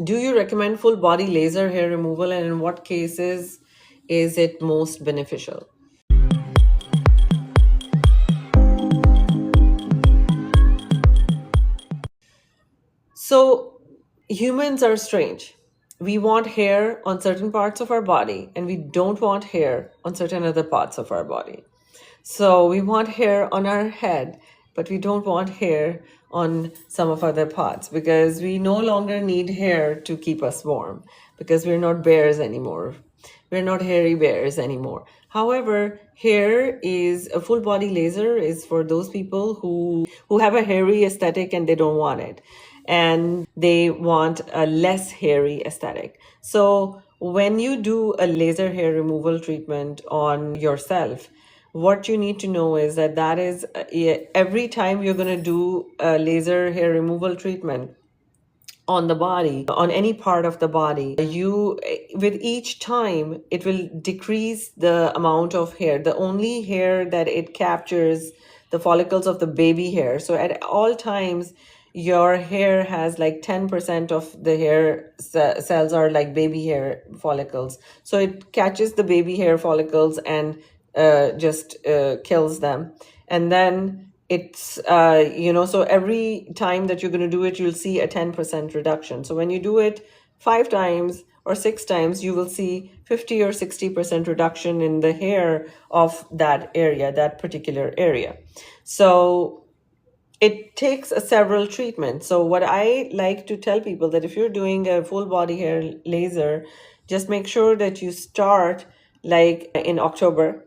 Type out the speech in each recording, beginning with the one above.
Do you recommend full body laser hair removal, and in what cases is it most beneficial? So, humans are strange. We want hair on certain parts of our body, and we don't want hair on certain other parts of our body. So, we want hair on our head, but we don't want hair on some of other parts because we no longer need hair to keep us warm because we're not bears anymore. We're not hairy bears anymore. However, hair is a full body laser is for those people who have a hairy aesthetic and they don't want it. And they want a less hairy aesthetic. So when you do a laser hair removal treatment on yourself, what you need to know is that is every time you're going to do a laser hair removal treatment on the body, on any part of the body, you with each time it will decrease the amount of hair. The only hair that it captures the follicles of the baby hair. So at all times your hair has like 10% of the hair cells are like baby hair follicles. So it catches the baby hair follicles and just kills them. And then so every time that you're going to do it, you'll see a 10% reduction. So when you do it 5 times or 6 times, you will see 50 or 60% reduction in the hair of that area, that particular area. So it takes a several treatments. So what I like to tell people that if you're doing a full body hair laser, just make sure that you start like in October,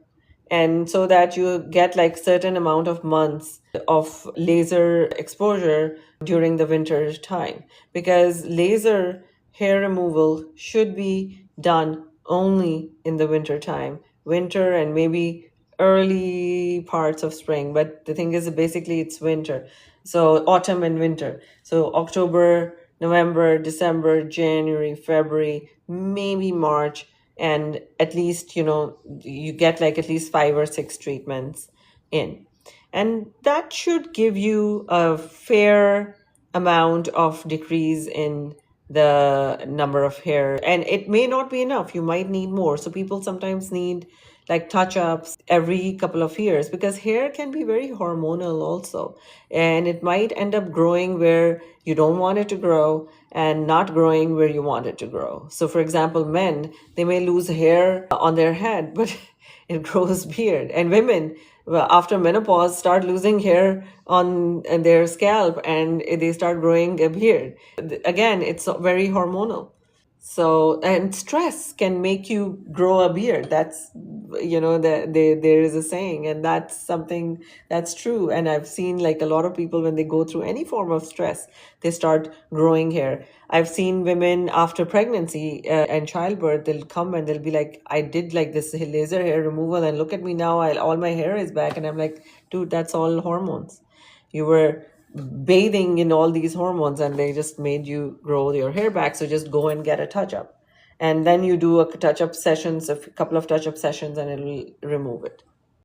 and so that you get like certain amount of months of laser exposure during the winter time, because laser hair removal should be done only in the winter time, winter and maybe early parts of spring. But the thing is, basically it's winter, so autumn and winter. So October, November, December, January, February, maybe March, and at least you get like at least 5 or 6 treatments in, and that should give you a fair amount of decrease in the number of hair. And it may not be enough, you might need more. So people sometimes need like touch ups every couple of years, because hair can be very hormonal also, and it might end up growing where you don't want it to grow and not growing where you want it to grow. So for example, men, they may lose hair on their head, but it grows beard. And women, well, after menopause, start losing hair on their scalp and they start growing a beard. Again, it's very hormonal. So, and stress can make you grow a beard. That's, there is a saying, and that's something that's true. And I've seen like a lot of people, when they go through any form of stress, they start growing hair. I've seen women after pregnancy and childbirth, they'll come and they'll be like, I did like this laser hair removal, and look at me now, all my hair is back. And I'm like, dude, that's all hormones. You were bathing in all these hormones and they just made you grow your hair back. So just go and get a touch up. And then you do a touch up sessions, a couple of touch up sessions, and it'll remove it.